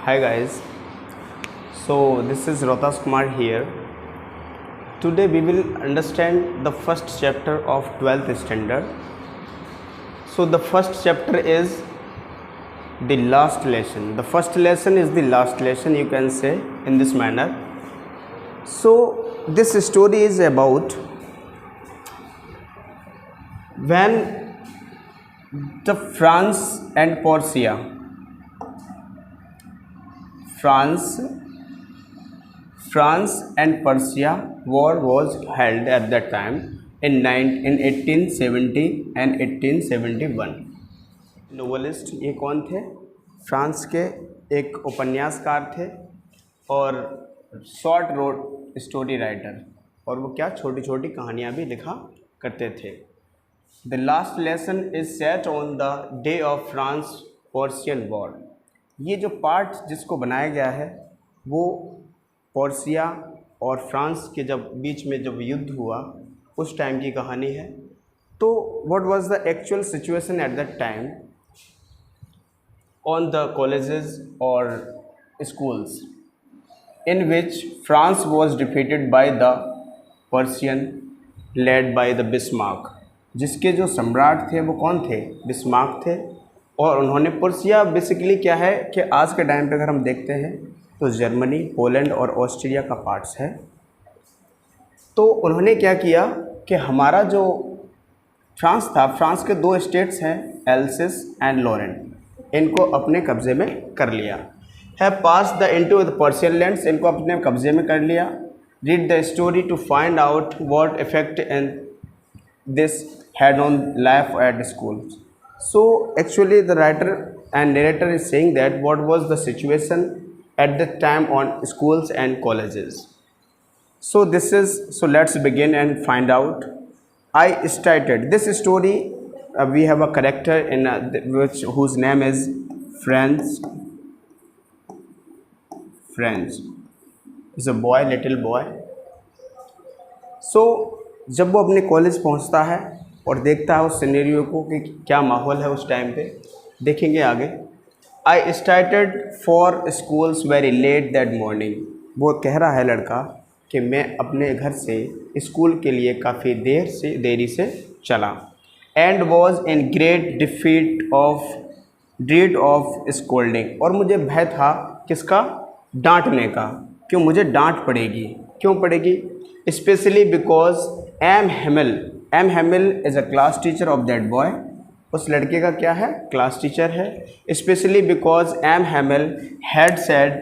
Hi guys, so this is Rotas Kumar here. Today we will understand the first chapter of 12th standard. So the first chapter is the last lesson. The first lesson is the last lesson, you can say in this manner. So this story is about when the France and Portia, France and Persia war was held at that time in 1870 and 1871. Novelist ये कौन थे? France के एक उपन्यासकार थे और short road story writer, और वो क्या छोटी छोटी कहानियाँ भी लिखा करते थे. The last lesson is set on the day of France Persian war. ये जो पार्ट जिसको बनाया गया है वो पोर्सिया और फ्रांस के जब बीच में जब युद्ध हुआ उस टाइम की कहानी है. तो what was the actual situation at that time on the colleges और schools in which France was defeated by the Persian led by the Bismarck. जिसके जो सम्राट थे वो कौन थे? बिस्मार्क थे. और उन्होंने पर्सिया बेसिकली क्या है कि आज के टाइम पे अगर हम देखते हैं तो जर्मनी, पोलैंड और ऑस्ट्रिया का पार्ट्स है. तो उन्होंने क्या किया कि हमारा जो फ्रांस था, फ्रांस के दो स्टेट्स हैं एल्सिस एंड लॉरेन, इनको अपने कब्ज़े में कर लिया. है pass the into the Persian lands, इनको अपने कब्ज़े में कर लिया. Read the story to find out what effect in this had on life at school. So actually the writer and narrator is saying that what was the situation at that time on schools and colleges. So let's begin and find out. I started this story. We have a character in whose name is Franz. Is a boy, little boy. So जब वो अपने college पहुंचता है और देखता है उस scenario को कि क्या माहौल है उस टाइम पे, देखेंगे आगे. I started for schools very let that morning. वो कह रहा है लड़का कि मैं अपने घर से स्कूल के लिए काफ़ी देरी से चला. And was in great dread of scolding. और मुझे भय था किसका? डांटने का. क्यों मुझे डांट पड़ेगी? क्यों पड़ेगी? Specially because M Hamel is a class teacher of that boy. उस लड़के का क्या है? क्लास टीचर है. Specially because M Hamel had said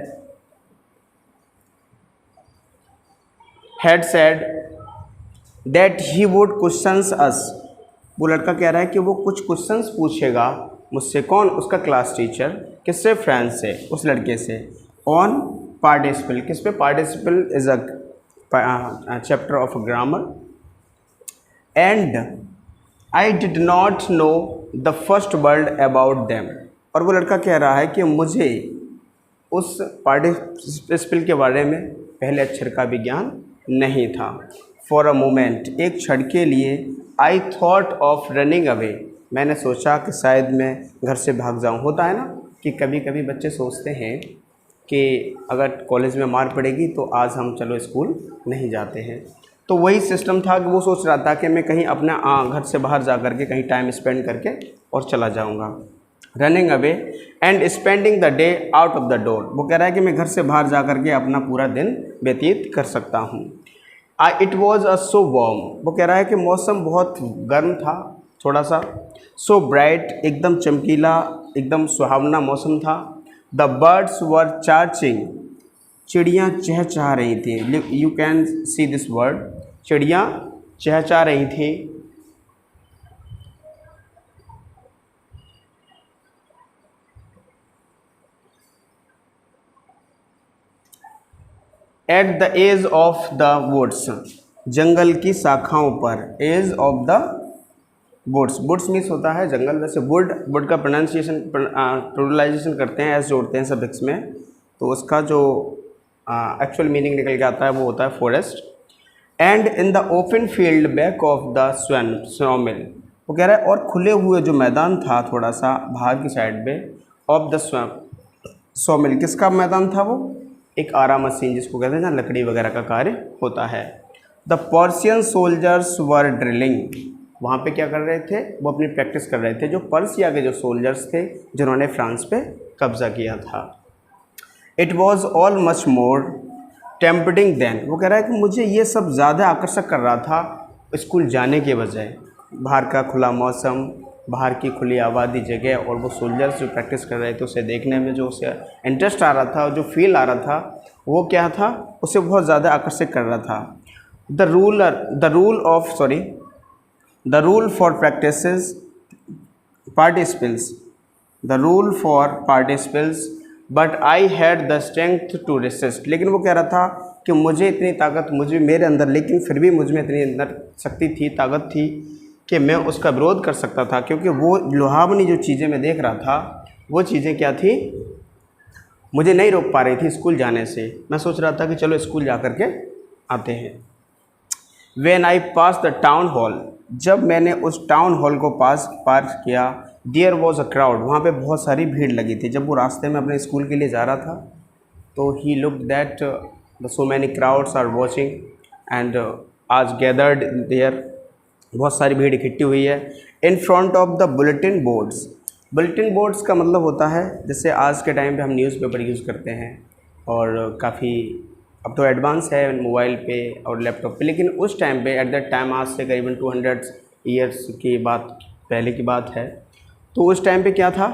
that he would questions us. वो लड़का कह रहा है कि वो कुछ क्वेश्चंस पूछेगा मुझसे. कौन? उसका क्लास टीचर. किससे? फ्रेंड्स से, उस लड़के से. On participle. किस पे? Participle is a chapter of grammar. And I did not know the first word about them. और वो लड़का कह रहा है कि मुझे उस पार्टिसिपल के बारे में पहले अक्षर का भी ज्ञान नहीं था. फॉर अ मोमेंट, एक क्षण के लिए, I thought of running away. मैंने सोचा कि शायद मैं घर से भाग जाऊं. होता है ना कि कभी कभी बच्चे सोचते हैं कि अगर कॉलेज में मार पड़ेगी तो आज हम चलो स्कूल नहीं जाते हैं. तो वही सिस्टम था कि वो सोच रहा था कि मैं कहीं अपना घर से बाहर जा कर के कहीं टाइम स्पेंड करके और चला जाऊंगा. Running away and spending the day out of the door. वो कह रहा है कि मैं घर से बाहर जा कर के अपना पूरा दिन व्यतीत कर सकता हूँ. It was a so warm. वो कह रहा है कि मौसम बहुत गर्म था थोड़ा सा. सो ब्राइट, एकदम चमकीला, एकदम सुहावना मौसम था. The birds were chirping. चिड़ियाँ चहचहा रही थी. You can see this word. चिड़ियाँ चहचहा रही थी. At the edge of the woods. जंगल की शाखाओं पर. Edge of the woods. Woods means होता है जंगल. वैसे वुड का प्रोनाउंसिएशन करते हैं, ऐसे जोड़ते हैं सफिक्स में, तो उसका जो एक्चुअल मीनिंग निकल के आता है वो होता है forest. And in the open field back of the sawmill. वो कह रहा है और खुले हुए जो मैदान था थोड़ा सा बाहर की साइड में ऑफ द सॉमिल किसका मैदान था? वो एक आरा मशीन जिसको कहते हैं जहाँ लकड़ी वगैरह का कार्य होता है। The Persian soldiers were drilling, वहाँ पे क्या कर रहे थे? वो अपनी प्रैक्टिस कर रहे थे, जो पर्सिया के जो सोल्जर्स थे जिन्होंने फ्रांस पे कब्जा किया था। It was all much more tempting then, वो कह रहा है कि मुझे ये सब ज़्यादा आकर्षक कर रहा था स्कूल जाने के बजाय। बाहर का खुला मौसम, बाहर की खुली आबादी जगह और वो सोल्जर्स जो प्रैक्टिस कर रहे थे उसे देखने में जो उसे इंटरेस्ट आ रहा था और जो फील आ रहा था वो क्या था? उसे बहुत ज़्यादा आकर्षित कर रहा था। The rule for practices participles but I had the strength to resist, लेकिन वो कह रहा था कि मुझे इतनी ताकत मुझे मेरे अंदर, लेकिन फिर भी मुझ में इतनी अंदर शक्ति थी, ताकत थी कि मैं उसका विरोध कर सकता था, क्योंकि वो लुभावनी जो चीज़ें मैं देख रहा था वो चीज़ें क्या थी? मुझे नहीं रोक पा रही थी स्कूल जाने से। मैं सोच रहा था कि चलो स्कूल जा कर के आते हैं। When I passed the town hall, जब मैंने उस टाउन हॉल को पार किया, देयर वॉज अ क्राउड, वहाँ पे बहुत सारी भीड़ लगी थी। जब वो रास्ते में अपने स्कूल के लिए जा रहा था तो he looked that the so many crowds are watching and आज गैदर्ड देयर, बहुत सारी भीड़ इकट्ठी हुई है। In front of the bulletin boards, bulletin boards का मतलब होता है जैसे आज के टाइम पे हम न्यूज़पेपर यूज़ करते हैं और काफ़ी अब तो एडवांस है मोबाइल पे और लैपटॉप पे, लेकिन उस टाइम पे एट दैट टाइम आज से करीबन 200 ईयर्स की बात पहले की बात है। तो उस टाइम पे क्या था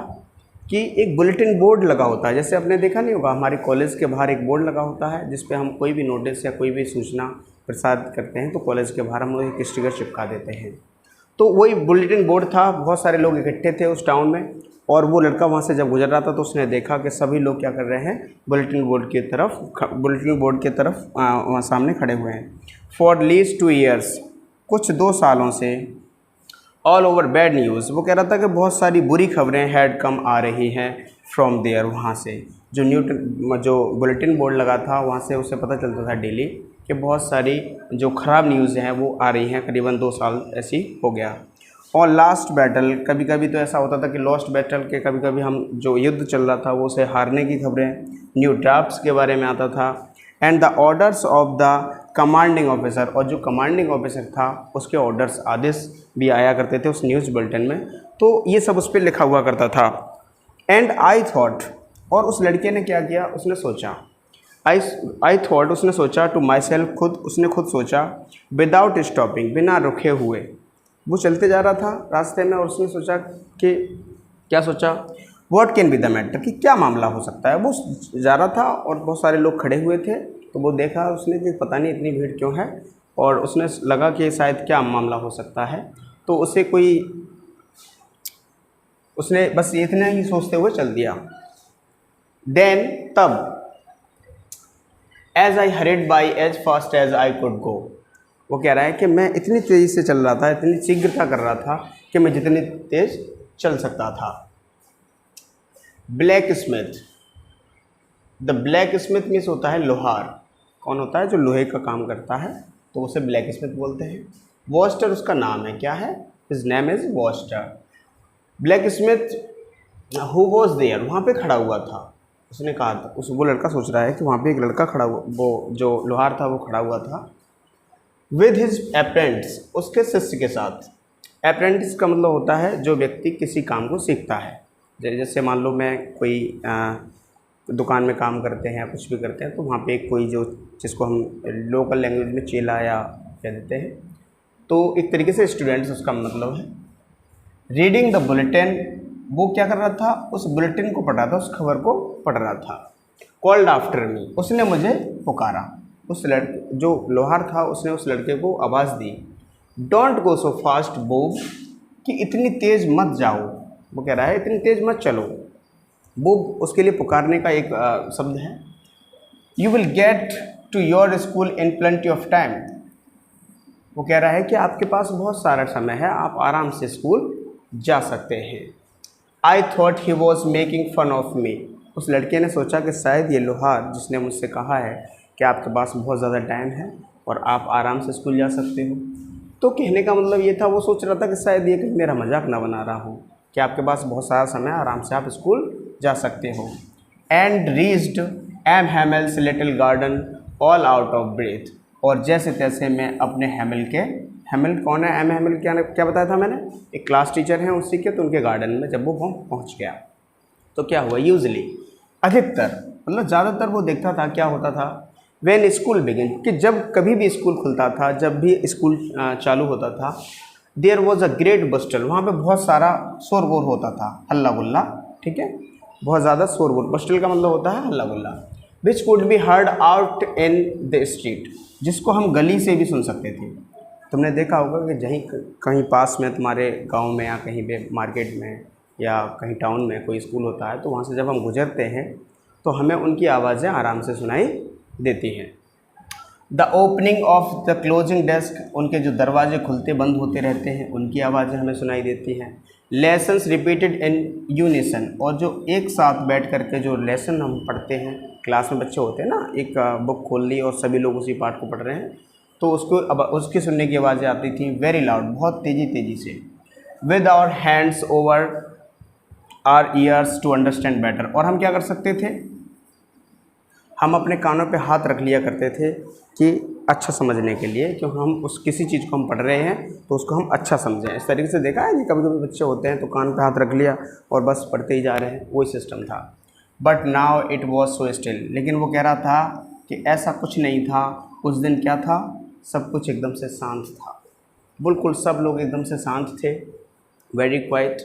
कि एक बुलेटिन बोर्ड लगा होता है, जैसे आपने देखा नहीं होगा हमारे कॉलेज के बाहर एक बोर्ड लगा होता है जिस पे हम कोई भी नोटिस या कोई भी सूचना प्रसारित करते हैं तो कॉलेज के बाहर हम लोग एक स्टिकर चिपका देते हैं। तो वही बुलेटिन बोर्ड था, बहुत सारे लोग इकट्ठे थे उस टाउन में और वो लड़का वहाँ से जब गुजर रहा था तो उसने देखा कि सभी लोग क्या कर रहे हैं? बुलेटिन बोर्ड की तरफ वहाँ सामने खड़े हुए हैं। फॉर लीस्ट 2 ईयर्स, कुछ 2 सालों से, ऑल ओवर बैड न्यूज़, वो कह रहा था कि बहुत सारी बुरी खबरें हैड कम आ रही हैं फ्रॉम देयर, वहाँ से जो बुलेटिन बोर्ड लगा था वहाँ से उसे पता चलता था डेली कि बहुत सारी जो ख़राब न्यूज़ हैं वो आ रही हैं। करीबन 2 साल ऐसी हो गया। और लास्ट बैटल, कभी कभी तो ऐसा होता था कि लॉस्ट बैटल के कभी कभी हम जो युद्ध चल रहा था वो उसे हारने की खबरें, न्यू ड्राफ्ट्स के बारे में आता था। And the orders of the commanding officer, और जो कमांडिंग ऑफिसर था उसके ऑर्डर्स आदेश भी आया करते थे उस न्यूज़ बुलेटिन में, तो ये सब उस पर लिखा हुआ करता था। एंड आई थॉट, और उस लड़के ने क्या किया? उसने सोचा, आई थॉट, उसने सोचा, टू माई सेल्फ, उसने खुद सोचा, विदाउट स्टॉपिंग, बिना रुके हुए वो चलते जा रहा था रास्ते में और उसने सोचा कि क्या सोचा? What can be the matter, कि क्या मामला हो सकता है। वो जा रहा था और बहुत सारे लोग खड़े हुए थे तो वो देखा उसने कि पता नहीं इतनी भीड़ क्यों है, और उसने लगा कि शायद क्या मामला हो सकता है, तो उसने बस इतना ही सोचते हुए चल दिया। देन तब, as I hurried by as fast as I could go, वो कह रहा है कि मैं इतनी तेज़ी से चल रहा था, इतनी शीघ्रता कर रहा था कि मैं जितनी तेज़ चल सकता था। Black Smith, the black Smith means होता है लोहार। कौन होता है? जो लोहे का काम करता है तो उसे ब्लैक स्मिथ बोलते हैं। वॉस्टर उसका नाम है, क्या है? His name is Wachter. Black smith who was there, वहाँ पे खड़ा हुआ था। उसने कहा था, वो लड़का सोच रहा है कि वहाँ पे एक लड़का खड़ा हुआ, वो जो लोहार था वो खड़ा हुआ था। विद हिज अप्रेंटिस, उसके शिष्य के साथ। अप्रेंटिस का मतलब होता है जो व्यक्ति किसी काम को सीखता है। जैसे मान लो मैं कोई दुकान में काम करते हैं, कुछ भी करते हैं, तो वहाँ पे कोई जो जिसको हम लोकल लैंग्वेज में चेला या कह देते हैं, तो एक तरीके से स्टूडेंट्स उसका मतलब है। रीडिंग द बुलेटिन, वो क्या कर रहा था? उस बुलेटिन को पढ़ रहा था, उस खबर को पढ़ रहा था। कॉल्ड आफ्टर मी, उसने मुझे पुकारा। उस लड़के जो लोहार था उसने उस लड़के को आवाज़ दी। Don't go so fast bub, कि इतनी तेज़ मत जाओ, वो कह रहा है इतनी तेज़ मत चलो। बूब उसके लिए पुकारने का एक शब्द है। You will get to your school in plenty of time, वो कह रहा है कि आपके पास बहुत सारा समय है, आप आराम से स्कूल जा सकते हैं। I thought he was making fun of me, उस लड़के ने सोचा कि शायद ये लोहार जिसने मुझसे कहा है कि आपके पास बहुत ज़्यादा टाइम है और आप आराम से स्कूल जा सकते हो, तो कहने का मतलब ये था, वो सोच रहा था कि शायद ये मेरा मजाक ना बना रहा हो कि आपके पास बहुत सारा समय आराम से आप स्कूल जा सकते हो। And reached M Hamel's little garden all out of breath. और जैसे तैसे मैं अपने हैमल कौन है, एम हैमल क्या बताया था मैंने, एक क्लास टीचर हैं उसी के, तो उनके गार्डन में जब वो पहुंच गया तो क्या हुआ, यूजली अधिकतर मतलब ज़्यादातर वो देखता था क्या होता था, व्हेन स्कूल बिगिन कि जब कभी भी स्कूल खुलता था, जब भी स्कूल चालू होता था, देयर वॉज अ ग्रेट बस्टल, वहाँ पे बहुत सारा शोरगुल होता था, हल्ला गुल्ला, ठीक है, बहुत ज़्यादा शोरगुल, बस्टल का मतलब होता है हल्ला गुल्ला, which could be heard out in the street, जिसको हम गली से भी सुन सकते थे। तुमने देखा होगा कि जहीं कहीं पास में तुम्हारे गांव में या कहीं पे मार्केट में या कहीं टाउन में कोई स्कूल होता है, तो वहाँ से जब हम गुजरते हैं तो हमें उनकी आवाज़ें आराम से सुनाई देती हैं। The opening of the closing desk, उनके जो दरवाजे खुलते बंद होते रहते हैं उनकी आवाज़ें हमें सुनाई देती हैं। लेसन्स रिपीटेड इन यूनिसन, और जो एक साथ बैठ करके जो लेसन हम पढ़ते हैं, क्लास में बच्चे होते हैं ना, एक बुक खोल ली और सभी लोग उसी पार्ट को पढ़ रहे हैं, तो उसको अब उसकी सुनने की आवाज़ें आती थी वेरी लाउड, बहुत तेज़ी से। With our hands over our ears to understand better, और हम क्या कर सकते थे, हम अपने कानों पे हाथ रख लिया करते थे कि अच्छा समझने के लिए, क्योंकि हम उस किसी चीज़ को हम पढ़ रहे हैं तो उसको हम अच्छा समझें। इस तरीके से देखा है कि कभी कभी बच्चे होते हैं तो कान पे हाथ रख लिया और बस पढ़ते ही जा रहे हैं, वही सिस्टम था। But now it was so still, लेकिन वो कह रहा था कि ऐसा कुछ नहीं था, उस दिन क्या था, सब कुछ एकदम से शांत था, बिल्कुल सब लोग एकदम से शांत थे, very quiet.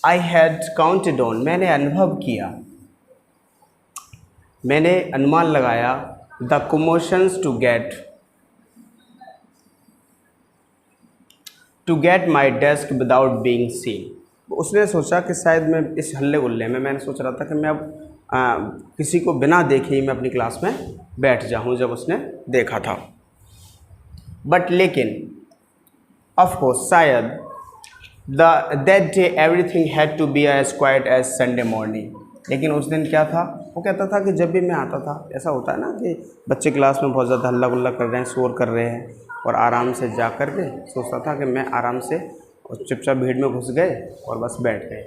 I had counted on, मैंने अनुभव किया, मैंने अनुमान लगाया, the commotions to get my desk without being seen. उसने सोचा कि शायद मैं इस हल्ले गुल्ले में, मैंने सोच रहा था कि मैं अब किसी को बिना देखे ही मैं अपनी क्लास में बैठ जाऊं, जब उसने देखा था। बट लेकिन ऑफ कोर्स शायद that day everything had to be as quiet as Sunday morning, लेकिन उस दिन क्या था, वो कहता था कि जब भी मैं आता था, ऐसा होता है ना कि बच्चे क्लास में बहुत ज़्यादा हल्ला गुल्ला कर रहे हैं, शोर कर रहे हैं, और आराम से जा कर के सोचता था कि मैं आराम से चुपचाप भीड़ में घुस गए और बस बैठ गए।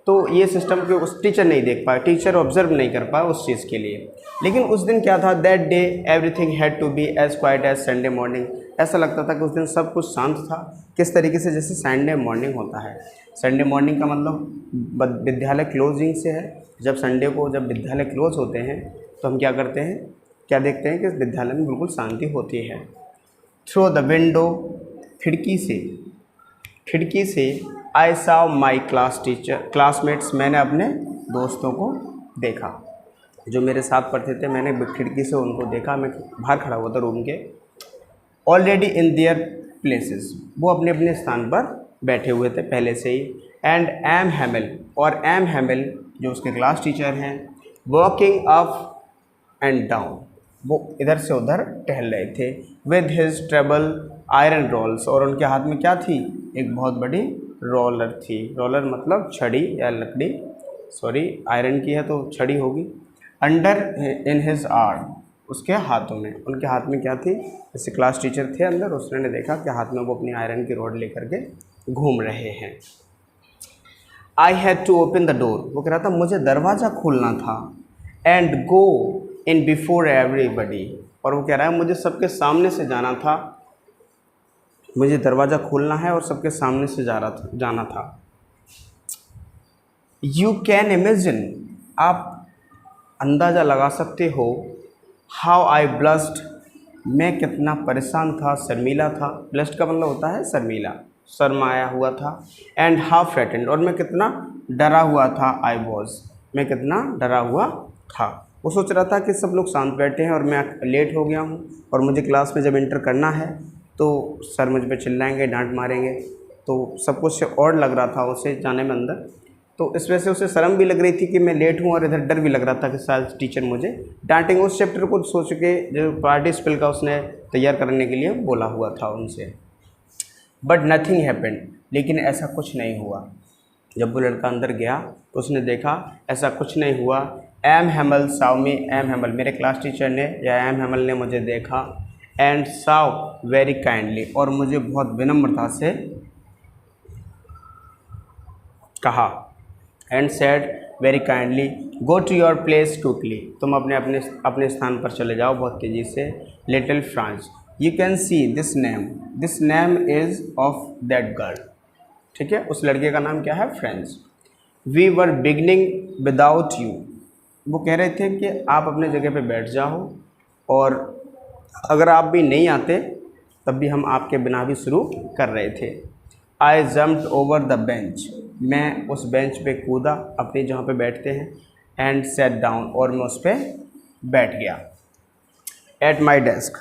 तो ये सिस्टम के उस टीचर नहीं देख पाया, टीचर ऑब्जर्व नहीं कर पाया उस चीज़ के लिए। लेकिन उस दिन क्या था, that day everything had to be as quiet as Sunday morning, ऐसा लगता था कि उस दिन सब कुछ शांत था। किस तरीके से, जैसे संडे मॉर्निंग होता है, संडे मॉर्निंग का मतलब विद्यालय क्लोजिंग से है। जब संडे को जब विद्यालय क्लोज होते हैं तो हम क्या करते हैं, क्या देखते हैं कि विद्यालय में बिल्कुल शांति होती है। थ्रू द विंडो, खिड़की से आई सॉ माई क्लासमेट्स, मैंने अपने दोस्तों को देखा जो मेरे साथ पढ़ते थे, मैंने खिड़की से उनको देखा, मैं बाहर खड़ा हुआ था रूम के। ऑलरेडी इन देयर प्लेसेस, वो अपने अपने स्थान पर बैठे हुए थे पहले से ही। एंड एम हैमल, और एम हैमल जो उसके क्लास टीचर हैं, वॉकिंग अप एंड डाउन, वो इधर से उधर टहल रहे थे। With his terrible iron rulers, और उनके हाथ में क्या थी, एक बहुत बड़ी रोलर थी। रोलर मतलब छड़ी या लकड़ी, सॉरी आयरन की है तो छड़ी होगी। अंडर इन हिज आर्म, उसके हाथों में, उनके हाथ में क्या थी, जैसे क्लास टीचर थे अंदर, उसने देखा कि हाथ में वो अपनी आयरन की रॉड लेकर के घूम रहे हैं। I had to open the door, वो कह रहा था मुझे दरवाज़ा खोलना था। And go in before everybody, और वो कह रहा है मुझे सबके सामने से जाना था, मुझे दरवाज़ा खोलना है और सबके सामने से जाना था। यू कैन इमेजिन, आप अंदाज़ा लगा सकते हो, हाउ आई ब्लस्ड, मैं कितना परेशान था, शर्मीला था। ब्लस्ड का मतलब होता है शर्मीला, शर्माया हुआ था। एंड हाउ फ्रेटेंड, और मैं कितना डरा हुआ था। आई वॉज, मैं कितना डरा हुआ था। वो सोच रहा था कि सब लोग शांत बैठे हैं और मैं लेट हो गया हूँ, और मुझे क्लास में जब एंटर करना है तो सर मुझ पर चिल्लाएंगे, डांट मारेंगे, तो सब कुछ और लग रहा था उसे जाने में अंदर। तो इस वजह से उसे शर्म भी लग रही थी कि मैं लेट हूँ, और इधर डर भी लग रहा था कि शायद टीचर मुझे डांटेंगे। उस चैप्टर को सोच के जो पार्टिसिपल का उसने तैयार करने के लिए बोला हुआ था उनसे। बट नथिंग हैपेंड, लेकिन ऐसा कुछ नहीं हुआ। जब वो लड़का अंदर गया तो उसने देखा ऐसा कुछ नहीं हुआ। एम हैमल साव मी, एम हैमल मेरे क्लास टीचर ने या एम हैमल ने मुझे देखा। एंड साव वेरी काइंडली, और मुझे बहुत विनम्रता से कहा। And said, very kindly, go to your place quickly, तुम अपने अपने अपने स्थान पर चले जाओ बहुत तेज़ी से। Little Franz, you can see this name is of that girl, ठीक है, उस लड़के का नाम क्या है, friends. We were beginning without you, वो कह रहे थे कि आप अपने जगह पे बैठ जाओ और अगर आप भी नहीं आते तब भी हम आपके बिना भी शुरू कर रहे थे। आई जम्प्ड ओवर द बेंच, मैं उस बेंच पे कूदा अपने जहाँ पे बैठते हैं। एंड सेट डाउन, और मैं उस पर बैठ गया। At my desk,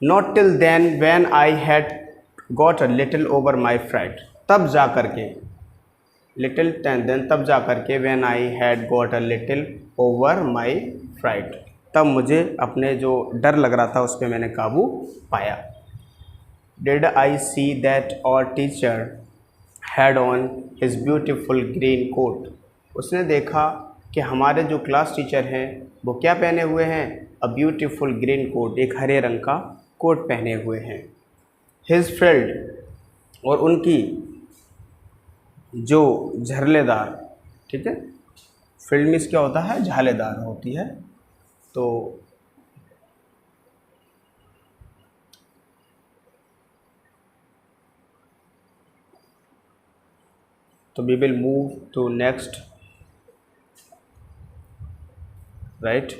not till then when I had got a little over my fright, तब जा कर के, लिटिल देन तब जा कर के, when I had got a little over my fright, तब मुझे अपने जो डर लग रहा था उस पर मैंने काबू पाया। Did I see that our teacher had on his beautiful green coat, उसने देखा कि हमारे जो क्लास टीचर हैं वो क्या पहने हुए हैं, अ ब्यूटीफुल ग्रीन कोट, एक हरे रंग का कोट पहने हुए हैं। हिज फ्रिल्ड, और उनकी जो झरलेदार, ठीक है, फील्ड मीन्स क्या होता है, झालेदार होती है। तो we will move to next, right.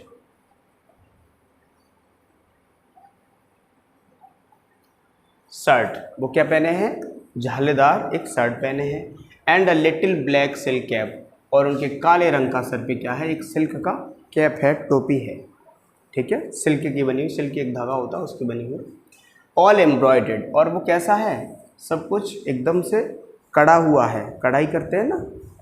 Shirt, वो क्या पहने हैं, झालेदार एक शर्ट पहने हैं। And a little black silk cap, और उनके काले रंग का सर पे क्या है, एक सिल्क का कैप है, टोपी है, ठीक है, सिल्क की बनी हुई, सिल्क की एक धागा होता है उसकी बनी हुई। ऑल एम्ब्रॉयडर्ड, और वो कैसा है, सब कुछ एकदम से कड़ा हुआ है, कढ़ाई करते हैं ना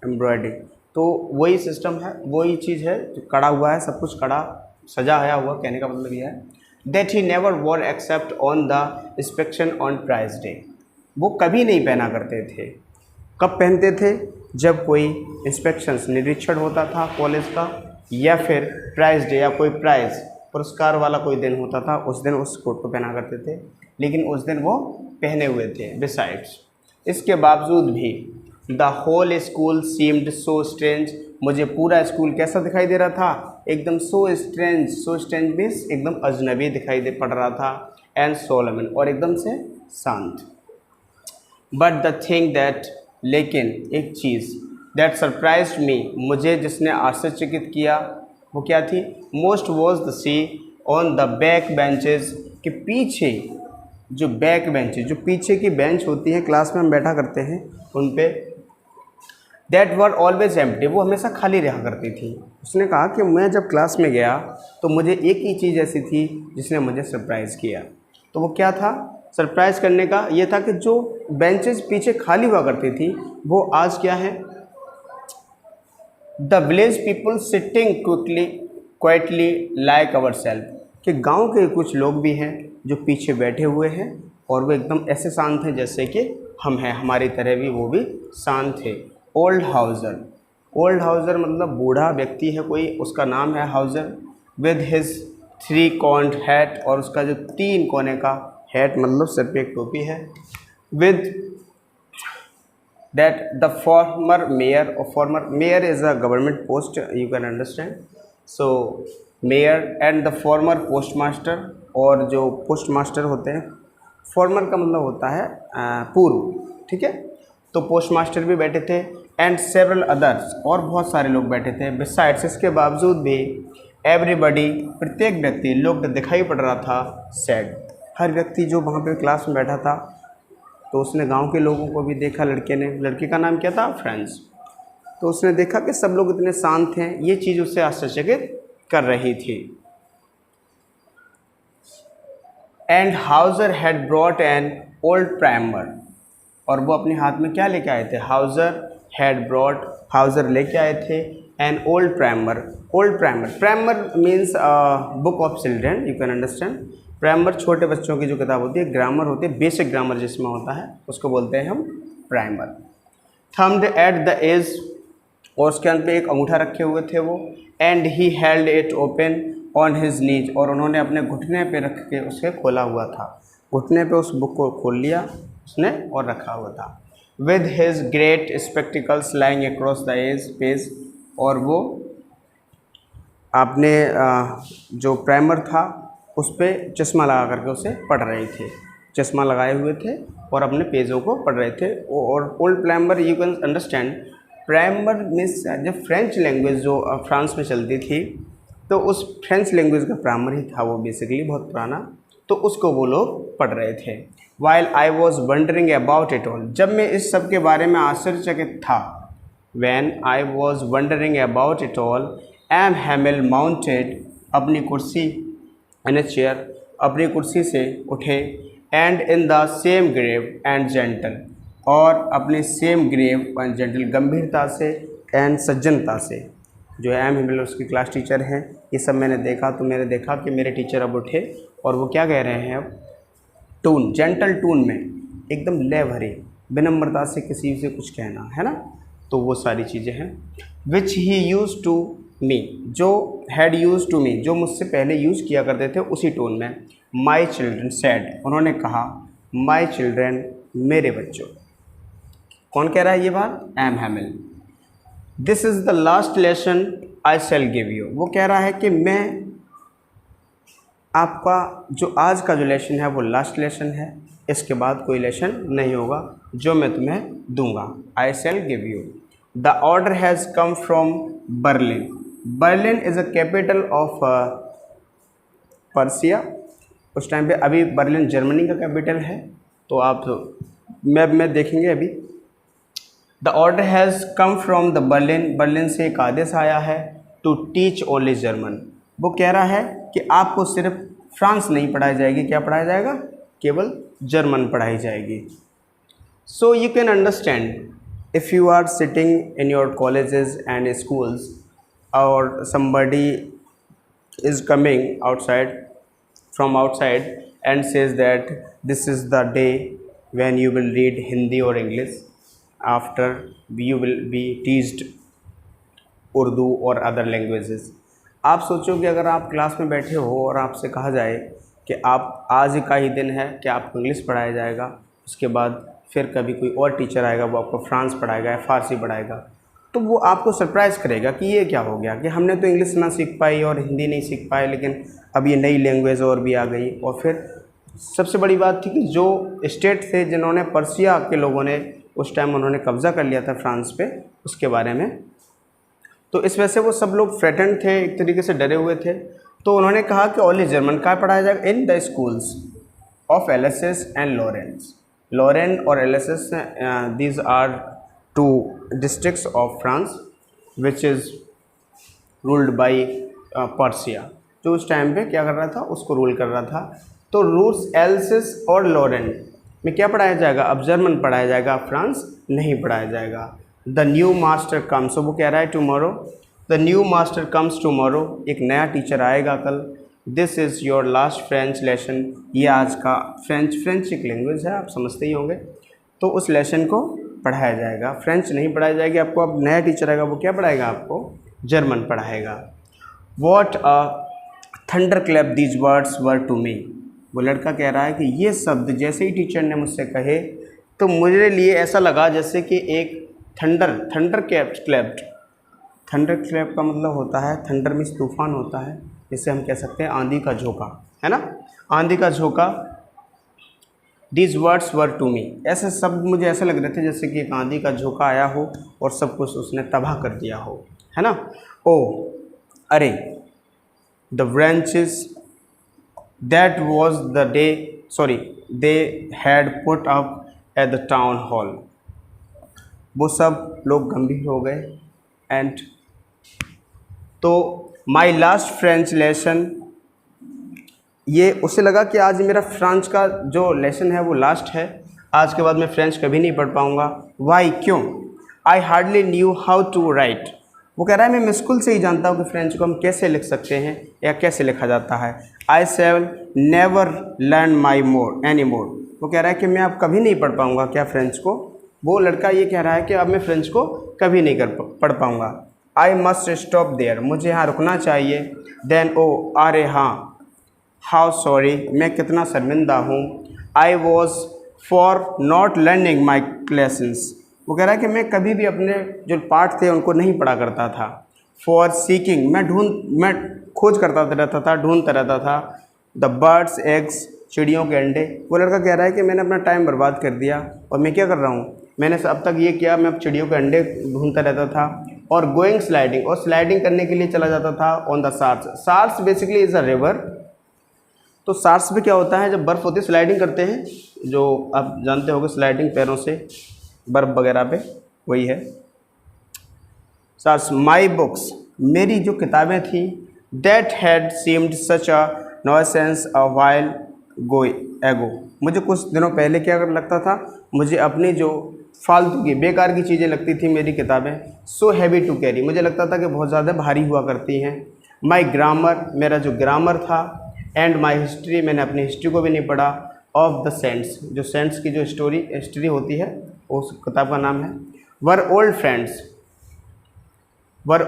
एम्ब्रॉयडरी, तो वही सिस्टम है, वही चीज़ है जो कड़ा हुआ है, सब कुछ कड़ा सजाया हुआ, कहने का मतलब यह है। That he never wore except on the inspection on prize day, वो कभी नहीं पहना करते थे। कब पहनते थे, जब कोई इंस्पेक्शंस, निरीक्षण होता था कॉलेज का, या फिर प्राइज डे, या कोई प्राइज पुरस्कार वाला कोई दिन होता था, उस दिन उस कोट को पहना करते थे, लेकिन उस दिन वो पहने हुए थे। बिसाइड्स, इसके बावजूद भी, the whole school seemed so strange, मुझे पूरा स्कूल कैसा दिखाई दे रहा था, एकदम सो स्ट्रेंज मीन्स एकदम अजनबी दिखाई दे पड़ रहा था। एंड सोलमन, और एकदम से शांत। बट द थिंग दैट, लेकिन एक चीज़, दैट सरप्राइज्ड मी, मुझे जिसने आश्चर्यचकित किया, वो क्या थी, most was the see on the back benches, के पीछे जो बैक बेंचेज, जो पीछे की बेंच होती है, क्लास में हम बैठा करते हैं उन पे, दैट वर ऑलवेज एम्प्टी, वो हमेशा खाली रहा करती थी। उसने कहा कि मैं जब क्लास में गया तो मुझे एक ही चीज़ ऐसी थी जिसने मुझे सरप्राइज़ किया। तो वो क्या था, सरप्राइज़ करने का ये था कि जो बेंचेस पीछे खाली हुआ करती थी वो आज क्या है, the village people sitting quietly like our self, कि गाँव के कुछ लोग भी हैं जो पीछे बैठे हुए हैं और वो एकदम ऐसे शांत हैं जैसे कि हम हैं, हमारी तरह भी वो भी शांत थे। ओल्ड हाउज़र मतलब बूढ़ा व्यक्ति है कोई, उसका नाम है हाउज़र। विद हिज 3 कॉर्न्ड हैट, और उसका जो 3 कोने का हैट मतलब सर पे एक टोपी है। With that the former mayor is a government post, you can understand. So mayor and the former post master, और जो पोस्ट मास्टर होते हैं, फॉर्मर का मतलब होता है पूर्व, ठीक है, तो पोस्ट मास्टर भी बैठे थे। एंड सेवरल अदर्स, और बहुत सारे लोग बैठे थे। बिसाइड्स, इसके बावजूद भी, एवरीबडी, प्रत्येक व्यक्ति, लोग दिखाई पड़ रहा था सैड, हर व्यक्ति जो वहाँ पे क्लास में बैठा था, तो उसने गांव के लोगों को भी देखा, लड़के ने, लड़के का नाम क्या था, फ्रेंड्स, तो उसने देखा कि सब लोग इतने शांत हैं, ये चीज़ उससे आश्चर्यचकित कर रही थी। And Hauser had brought an old primer, और वो अपने हाथ में क्या लेके आए थे, हाउज़र लेके आए थे N old primer. Primer means book of children, you can understand. Primer छोटे बच्चों की जो किताब होती है, ग्रामर होती है, बेसिक ग्रामर जिसमें होता है, उसको बोलते हैं हम primer. Thumbed at the edge, और उसके अंत पे एक अंगूठा रखे हुए थे वो। And he held it open on his knees, और उन्होंने अपने घुटने पे रख के उसे खोला हुआ था, घुटने पे उस बुक को खोल लिया उसने और रखा हुआ था। With his great spectacles lying across the edge page, और वो आपने जो प्राइमर था उस पर चश्मा लगा करके उसे पढ़ रहे थे, चश्मा लगाए हुए थे और अपने पेजों को पढ़ रहे थे। और old primer you can understand, primer means जब फ्रेंच लैंग्वेज जो फ्रांस में चलती थी तो उस फ्रेंच लैंग्वेज का प्राइमर ही था वो, बेसिकली बहुत पुराना, तो उसको वो लोग पढ़ रहे थे। While I was wondering about it all, जब मैं इस सब के बारे में आश्चर्यचकित था, when I was wondering about it all, M Hamel mounted, अपनी कुर्सी इन ए चेयर, अपनी कुर्सी से उठे, and in the same grave and gentle, और अपने सेम ग्रेव एंड जेंटल, गंभीरता से एंड सज्जनता से, जो है एम हैमिल उसकी क्लास टीचर हैं। ये सब मैंने देखा, तो मैंने देखा कि मेरे टीचर अब उठे और वो क्या कह रहे हैं अब, टून, जेंटल टून में, एकदम लय भरे, विनम्रता से किसी से कुछ कहना, है ना, तो वो सारी चीज़ें हैं। विच ही यूज़ टू मी, जो हैड यूज़ टू मी, जो मुझसे पहले यूज़ किया करते थे उसी टोन में। माई चिल्ड्रन सेड, उन्होंने कहा, माई चिल्ड्रन, मेरे बच्चों। कौन कह रहा है ये बात, M Hamel. This is the last lesson I shall give you, वो कह रहा है कि मैं आपका जो आज का जो लेसन है वो लास्ट लेसन है, इसके बाद कोई लेसन नहीं होगा जो मैं तुम्हें दूंगा। I shall give you. The order has come from Berlin, Berlin is a capital of Persia, उस टाइम पे, अभी बर्लिन जर्मनी का कैपिटल है, तो आप मैप में देखेंगे अभी। The order has come from the Berlin, Berlin से एक आदेश आया है, टू टीच ओनली जर्मन, वो कह रहा है कि आपको सिर्फ फ्रांस नहीं पढ़ाई जाएगी, क्या पढ़ाया जाएगा, केवल जर्मन पढ़ाई जाएगी। So you can understand if you are sitting in your colleges and schools और somebody is coming outside from outside and says that this is the day when you will read Hindi or English, after you will be teached Urdu और other languages. आप सोचो कि अगर आप class में बैठे हो और आपसे कहा जाए कि आप आज का ही दिन है कि आपको इंग्लिश पढ़ाया जाएगा, उसके बाद फिर कभी कोई और टीचर आएगा वो आपको फ्रांस पढ़ाएगा या फ़ारसी पढ़ाएगा, तो वो आपको सरप्राइज़ करेगा कि ये क्या हो गया कि हमने तो इंग्लिश ना सीख पाई और हिंदी नहीं सीख पाए, लेकिन अब ये नई लैंग्वेज और भी आ गई। और फिर सबसे बड़ी बात थी कि जो स्टेट थे जिन्होंने, पर्सिया के लोगों ने उस टाइम उन्होंने कब्ज़ा कर लिया था फ्रांस पे, उसके बारे में, तो इस वजह से वो सब लोग फ्रेटेंड थे, एक तरीके से डरे हुए थे। तो उन्होंने कहा कि ओनली जर्मन का पढ़ाया जाएगा in the schools of Alsace and Lorraine. Lorraine और Alsace, these are two districts of France which is ruled by Persia, जो उस टाइम पे क्या कर रहा था, उसको रूल कर रहा था। तो रूल्स एल्सिस और लॉरेन में क्या पढ़ाया जाएगा, अब जर्मन पढ़ाया जाएगा, फ्रांस नहीं पढ़ाया जाएगा। द न्यू मास्टर कम्स, वो कह रहा है tomorrow, the new master comes tomorrow, एक नया टीचर आएगा कल। This is your last French lesson, ये आज का फ्रेंच एक लैंग्वेज है, आप समझते ही होंगे, तो उस लेसन को पढ़ाया जाएगा। फ्रेंच नहीं पढ़ाई जाएगी आपको, अब नया टीचर आएगा, वो क्या पढ़ाएगा आपको, जर्मन पढ़ाएगा। What a thunder clap these words were to me, वो लड़का कह रहा है कि ये शब्द जैसे ही टीचर ने मुझसे कहे तो मेरे लिए ऐसा लगा जैसे कि एक थंडर क्लैप्ड, थंडर क्लैप का मतलब होता है, थंडर मीन्स तूफान होता है, जिसे हम कह सकते हैं आंधी का झोंका, है ना, आंधी का झोंका। These words were to me, ऐसे शब्द मुझे ऐसे लग रहे थे जैसे कि एक आंधी का झोंका आया हो और सब कुछ उसने तबाह कर दिया हो, है ना। ओ अरे, the branches that was the day, sorry, they had put up at the town hall, वो सब लोग गंभीर हो गए। एंड तो माई लास्ट फ्रेंच लेसन, ये उसे लगा कि आज मेरा फ्रांस का जो लेसन है वो लास्ट है, आज के बाद मैं फ्रेंच कभी नहीं पढ़ पाऊँगा। वाई, क्यों, I hardly knew how to write, वो कह रहा है मैं मुश्किल से ही जानता हूँ कि फ्रेंच को हम कैसे लिख सकते हैं या कैसे लिखा जाता है। I shall never learn my more any more, वो कह रहा है कि मैं अब कभी नहीं पढ़ पाऊँगा क्या फ्रेंच को, वो लड़का ये कह रहा है कि अब मैं फ्रेंच को कभी नहीं पढ़ पाऊँगा। आई मस्ट स्टॉप देयर, मुझे यहाँ रुकना चाहिए। देन ओ, अरे हाँ, हाउ सॉरी, मैं कितना शर्मिंदा हूँ। I was for not learning my lessons, वो कह रहा है कि मैं कभी भी अपने जो पाठ थे उनको नहीं पढ़ा करता था। फॉर सीकिंग, मैं खोज करता रहता था, ढूंढता रहता था। द बर्ड्स एग्स, चिड़ियों के अंडे। वो लड़का कह रहा है कि मैंने अपना टाइम बर्बाद कर दिया और मैं क्या कर रहा हूँ, मैंने अब तक ये किया, मैं अब चिड़ियों के अंडे ढूंढता रहता था। और गोइंग स्लाइडिंग, और स्लाइडिंग करने के लिए चला जाता था on the Saars. Saars basically is a river. तो सार्स पे क्या होता है, जब बर्फ़ होती है स्लाइडिंग करते हैं, जो आप जानते होंगे स्लाइडिंग पैरों से बर्फ़ वगैरह पे, वही है सार्स। माई बुक्स, मेरी जो किताबें थी, that had seemed such a nuisance a while go ago, मुझे कुछ दिनों पहले क्या लगता था, मुझे अपनी जो फालतू की बेकार की चीज़ें लगती थी मेरी किताबें। सो हैवी टू कैरी, मुझे लगता था कि बहुत ज़्यादा भारी हुआ करती हैं। माई ग्रामर, मेरा जो ग्रामर था। एंड माई हिस्ट्री, मैंने अपनी हिस्ट्री को भी नहीं पढ़ा। ऑफ द सेंट्स, जो सेंट्स की जो हिस्ट्री होती है उस किताब का नाम है। Were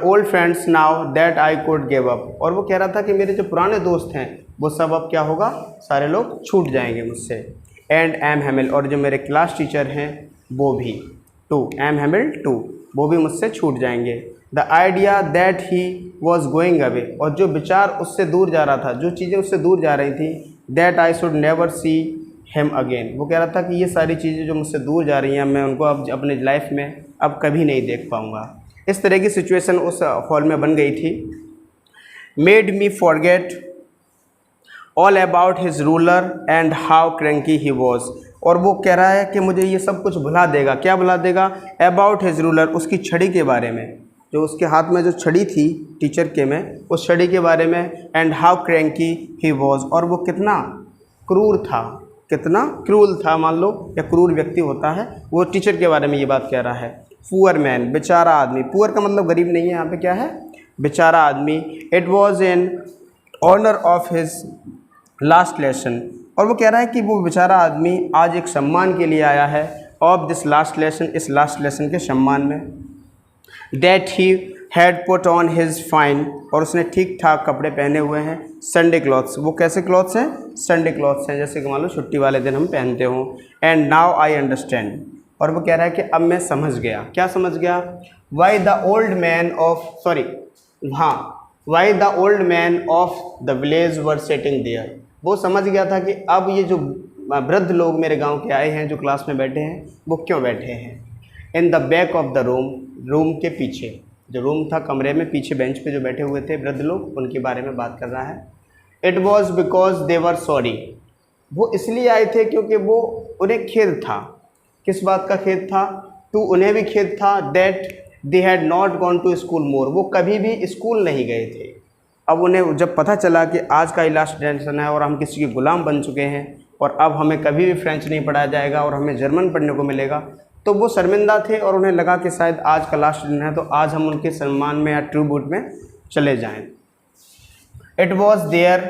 old friends now that I could give up, और वो कह रहा था कि मेरे जो पुराने दोस्त हैं वो सब अब क्या होगा, सारे लोग छूट जाएंगे मुझसे। एंड एम हेमिल, और जो मेरे क्लास टीचर हैं वो भी, एम हेमिल 2, वो भी मुझसे छूट जाएंगे। The idea that he was going away, और जो विचार उससे दूर जा रहा था, जो चीज़ें उससे दूर जा रही थी, that I should never see him again, वो कह रहा था कि ये सारी चीज़ें जो मुझसे दूर जा रही हैं, मैं उनको अब अपनी लाइफ में अब कभी नहीं देख पाऊँगा। इस तरह की सिचुएशन उस हॉल में बन गई थी। Made me forget all about his ruler and how cranky he was, और वो कह रहा है कि मुझे ये सब कुछ भुला देगा। क्या भुला देगा? अबाउट हिज रूलर, उसकी छड़ी के बारे में, जो उसके हाथ में जो छड़ी थी टीचर के में, उस छड़ी के बारे में। And how cranky he was, और वो कितना क्रूर था, कितना क्रूर था, मान लो या क्रूर व्यक्ति होता है, वो टीचर के बारे में ये बात कह रहा है। पुअर मैन, बेचारा आदमी, पुअर का मतलब गरीब नहीं है, यहाँ पे क्या है, बेचारा आदमी। It was in honour of his last lesson, और वो कह रहा है कि वो बेचारा आदमी आज एक सम्मान के लिए आया है। ऑफ दिस लास्ट लेसन, इस लास्ट लेसन के सम्मान में। That he had put on his fine, और उसने ठीक ठाक कपड़े पहने हुए हैं। संडे क्लॉथ्स, वो कैसे क्लॉथ्स हैं? संडे क्लॉथ्स हैं, जैसे कि मान लो छुट्टी वाले दिन हम पहनते हों। एंड नाउ आई अंडरस्टैंड, और वो कह रहा है कि अब मैं समझ गया। क्या समझ गया? Why the old man of the village were sitting there, वो समझ गया था कि अब ये जो वृद्ध लोग मेरे गांव के आए हैं, जो क्लास में बैठे हैं, वो क्यों बैठे हैं। In the back of the room, room के पीछे, जो रूम था कमरे में, पीछे बेंच पे जो बैठे हुए थे वृद्ध लोग, उनके बारे में बात कर रहा है। It was because they were sorry, वो इसलिए आए थे क्योंकि वो उन्हें खेद था। किस बात का खेद था? उन्हें भी खेद था। That they had not gone to school more, वो कभी भी स्कूल नहीं गए थे। अब उन्हें जब पता चला कि आज का ही लास्ट डेशन है और हम किसी के गुलाम बन चुके हैं और अब हमें कभी भी फ्रेंच नहीं पढ़ाया जाएगा और हमें जर्मन पढ़ने को मिलेगा, तो वो शर्मिंदा थे और उन्हें लगा कि शायद आज का लास्ट दिन है तो आज हम उनके सम्मान में या ट्रिब्यूट में चले जाएं। It was their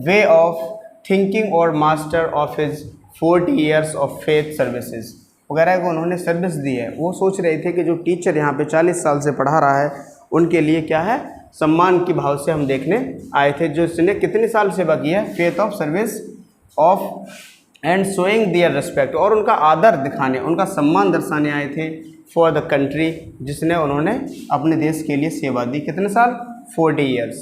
way of thinking और master of his 40 years of faith services, वगैरह को उन्होंने सर्विस दी है। वो सोच रहे थे कि जो टीचर यहाँ पे 40 साल से पढ़ा रहा है उनके लिए क्या है, सम्मान के भाव से हम देखने आए थे। जो इसने कितने साल सेवा की है, faith of service of and showing there respect, और उनका आदर दिखाने, उनका सम्मान दर्शाने आए थे। फॉर द कंट्री, जिसने उन्होंने अपने देश के लिए सेवा दी। कितने साल? 40 years।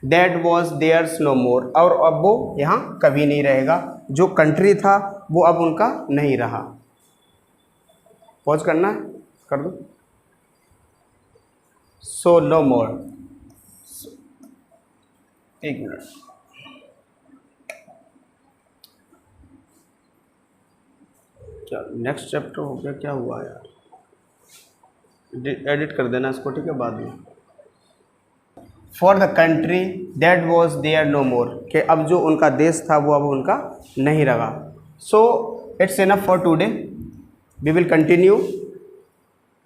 That was theirs no more, और अब वो यहाँ कभी नहीं रहेगा। जो कंट्री था वो अब उनका नहीं रहा। पॉज करना है, कर दो। सो नो मोर, एक मिनट, क्या नेक्स्ट चैप्टर हो गया, क्या हुआ यार, एडिट कर देना इसको, ठीक है, बाद में। For the country that was there no more, कि अब जो उनका देश था वो अब उनका नहीं रहा। So it's enough for today, we will continue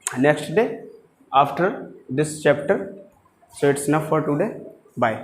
next day after this chapter. So it's enough for today, bye.